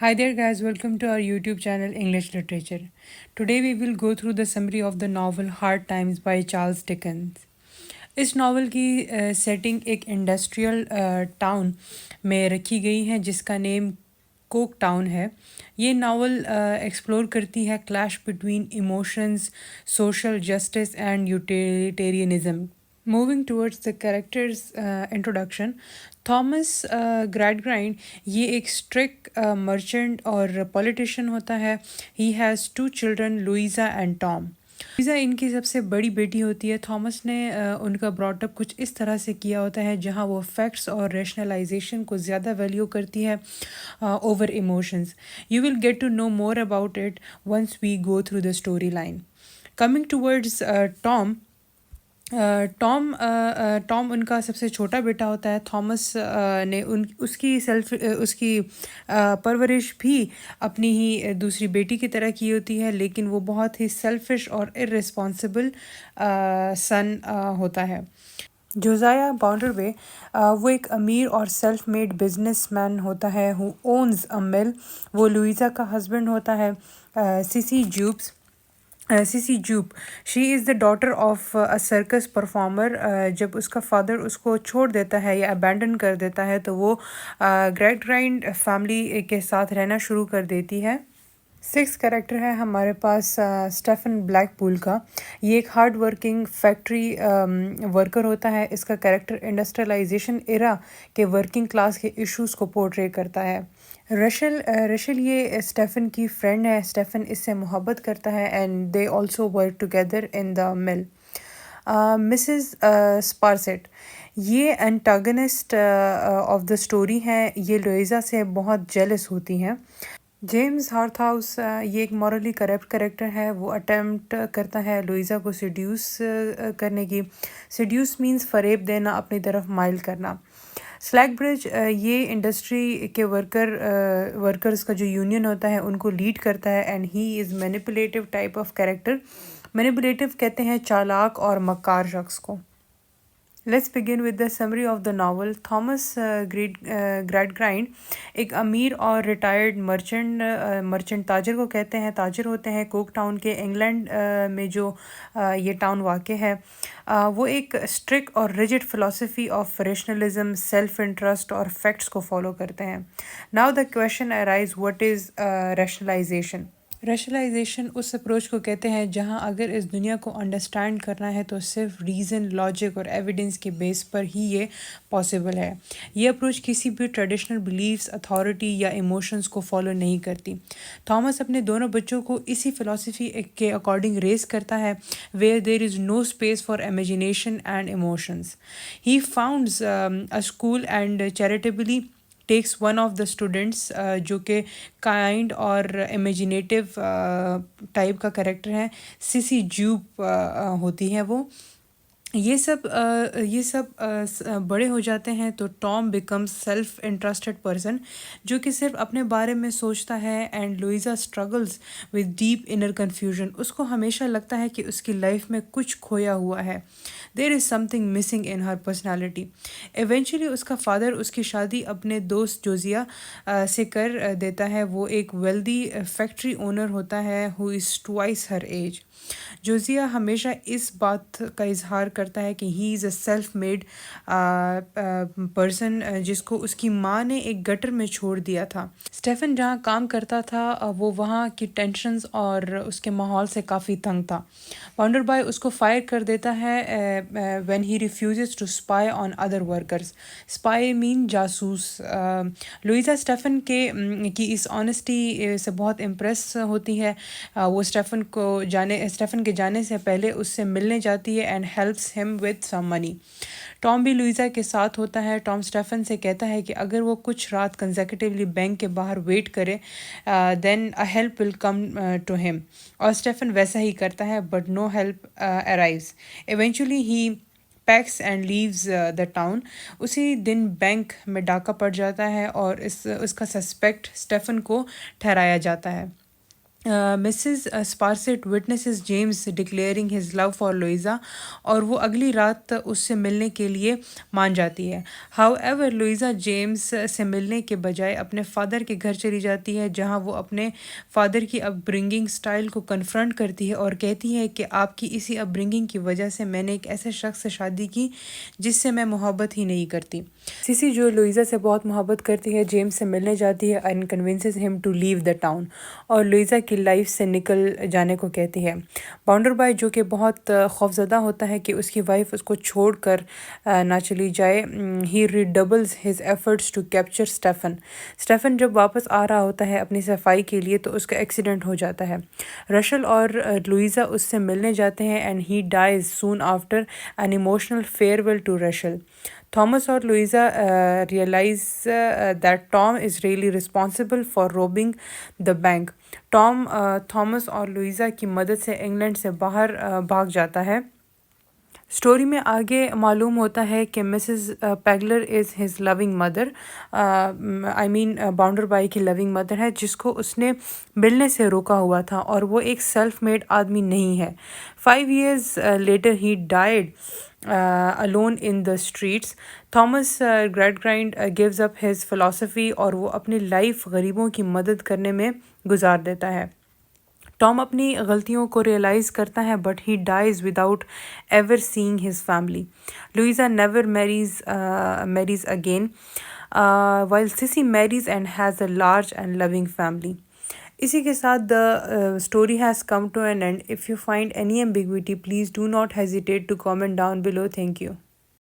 Hi there, guys. Welcome to our YouTube channel English Literature. Today we will go through the summary of the novel Hard Times by Charles Dickens. इस novel की setting एक industrial town में रखी गई है जिसका name Coke town है। ये नावल एक्सप्लोर करती है clash between emotions, social justice and utilitarianism. Moving towards the characters introduction, Thomas Gradgrind ये एक स्ट्रिक्ट मर्चेंट और पॉलिटिशियन होता है। He has two children, Louisa and Tom. Louisa इनकी सबसे बड़ी बेटी होती है। थॉमस ने उनका ब्रॉटअप कुछ इस तरह से किया होता है जहाँ वो फैक्ट्स और रेशनलाइजेशन को ज़्यादा वैल्यू करती है over emotions. You will get to know more about it once we go through the story line. Coming towards Tom, Tom उनका सबसे छोटा बेटा होता है। थॉमस ने उसकी परवरिश भी अपनी ही दूसरी बेटी की तरह की होती है, लेकिन वो बहुत ही सेल्फिश और इर्रेस्पॉन्सिबल सन होता है। जोज़ाया बाउंडरवे वो एक अमीर और सेल्फ मेड बिजनेसमैन होता है हु ओन्स अ मिल। वो लुइज़ा का हस्बैंड होता है। CC Zoop, she is the daughter of a circus performer. जब उसका फादर उसको छोड़ देता है या अबैंडन कर देता है तो वो ग्रेट ग्राइंड फैमिली के साथ रहना शुरू कर देती है। सिक्स कैरेक्टर है हमारे पास स्टेफन ब्लैकपूल का। ये एक हार्ड वर्किंग फैक्ट्री वर्कर होता है। इसका कैरेक्टर इंडस्ट्रियलाइजेशन एरा के वर्किंग क्लास के इश्यूज़ को पोर्ट्रे करता है। रशल ये स्टेफन की फ्रेंड है। स्टेफन इससे मोहब्बत करता है and they also work together in the mill. Mrs Sparsit ये एंटागनिस्ट ऑफ द स्टोरी हैं। ये लुइज़ा से बहुत जेलस होती हैं। जेम्स हार्थहाउस ये एक मॉरली करप्ट कैरेक्टर है। वो अटेम्प्ट करता है लुइज़ा को सिड्यूस करने की। सिड्यूस मीन्स फरेब देना, अपनी तरफ माइल करना। स्लैकब्रिज ये इंडस्ट्री के वर्कर्स का जो यूनियन होता है उनको लीड करता है and he is manipulative type of character. Manipulative कहते हैं चालाक और मक्कार शख्स को। Let's begin with the summary of the novel. Thomas Gradgrind एक अमीर और रिटायर्ड मर्चेंट ताजर को कहते हैं। ताजर होते हैं कोक टाउन के, इंग्लैंड में जो ये टाउन वाक़ है। वो एक स्ट्रिक्ट और rigid philosophy of rationalism, self interest और फैक्ट्स को फॉलो करते हैं। Now the question arise, what is rationalization? Rationalization उस अप्रोच को कहते हैं जहां अगर इस दुनिया को अंडरस्टैंड करना है तो सिर्फ रीज़न, लॉजिक और एविडेंस के बेस पर ही ये पॉसिबल है। ये अप्रोच किसी भी ट्रेडिशनल बिलीव्स, अथॉरिटी या इमोशंस को फॉलो नहीं करती। थॉमस अपने दोनों बच्चों को इसी फ़िलासफ़ी के अकॉर्डिंग रेस करता है, where there is no space for imagination and emotions. He founds a school and charitably takes one of the students जो कि काइंड और इमेजिनेटिव टाइप का कैरेक्टर है। सिसी जूप होती है वो। ये सब बड़े हो जाते हैं तो Tom becomes self interested person जो कि सिर्फ अपने बारे में सोचता है and Luiza struggles with deep inner confusion. उसको हमेशा लगता है कि उसकी लाइफ में कुछ खोया हुआ है। There is something missing in her personality. Eventually उसका फादर उसकी शादी अपने दोस्त जोजिया से कर देता है। वो एक वेल्दी फैक्ट्री ओनर होता है who is twice her age. Josiah हमेशा इस बात का इजहार करता है कि he is a self made person जिसको उसकी माँ ने एक गटर में छोड़ दिया था। स्टेफन जहाँ काम करता था वो वहाँ की टेंशन्स और उसके माहौल से काफ़ी तंग था। वंडर बॉय उसको फायर कर देता है when he refuses to spy on other workers. Spy mean जासूस। लुइज़ा स्टेफन की इस ऑनेस्टी से बहुत इम्प्रेस होती है। वो स्टेफन के जाने से पहले उससे मिलने जाती है and helps him with some money. Tom भी लुइज़ा के साथ होता है। टॉम स्टेफन से कहता है कि अगर वो कुछ रात कंसेक्यूटिवली बैंक के बाहर वेट करे then a help will come to him, और स्टेफन वैसा ही करता है but no help arrives. Eventually he packs and leaves the town. उसी दिन बैंक में डाका पड़ जाता है और उसका सस्पेक्ट स्टेफन को ठहराया जाता है। Mrs Sparsit witnesses James declaring his love for Louisa, اور وہ اگلی رات اس سے ملنے کے لیے مان جاتی ہے۔ ہاؤ ایور لوئزا جیمس سے ملنے کے بجائے اپنے فادر کے گھر چلی جاتی ہے، جہاں وہ اپنے فادر کی اپ برنگنگ اسٹائل کو کنفرنٹ کرتی ہے اور کہتی ہے کہ آپ کی اسی اپ برنگنگ کی وجہ سے میں نے ایک ایسے شخص سے شادی کی جس سے میں محبت ہی نہیں کرتی۔ سیسی جو لوئزا سے بہت محبت کرتی ہے جیمس سے ملنے جاتی ہے اینڈ کنونسز ہم ٹو لیو دا ٹاؤن، اور لوئزا کی لائف سے نکل جانے کو کہتی ہے۔ باؤنڈر بائے جو کہ بہت خوفزدہ ہوتا ہے کہ اس کی وائف اس کو چھوڑ کر نہ چلی جائے، he redoubles his efforts to capture Stephen جب واپس آ رہا ہوتا ہے اپنی صفائی کے لیے تو اس کا ایکسیڈنٹ ہو جاتا ہے۔ رشل اور لوئزا اس سے ملنے جاتے ہیں and he dies soon after an emotional farewell to Rachael. Thomas اور Louisa realize that Tom is really responsible for robbing the bank. Thomas اور لوئزا کی مدد سے انگلینڈ سے باہر بھاگ جاتا ہے۔ اسٹوری میں آگے معلوم ہوتا ہے کہ Mrs Pegler is his loving mother, Bounderby کی لونگ مدر ہے جس کو اس نے ملنے سے روکا ہوا تھا، اور وہ ایک سیلف میڈ آدمی نہیں ہے۔ 5 years later he died alone in the streets۔ Thomas Gradgrind gives up his philosophy اور وہ اپنی لائف غریبوں کی مدد کرنے میں گزار دیتا ہے۔ ٹام اپنی غلطیوں کو ریئلائز کرتا ہے but he dies without ever seeing his family. Louisa never marries again while Sissy marries and has a large and loving family. اسی کے ساتھ the story has come to an end. If you find any ambiguity please do not hesitate to comment down below. Thank you.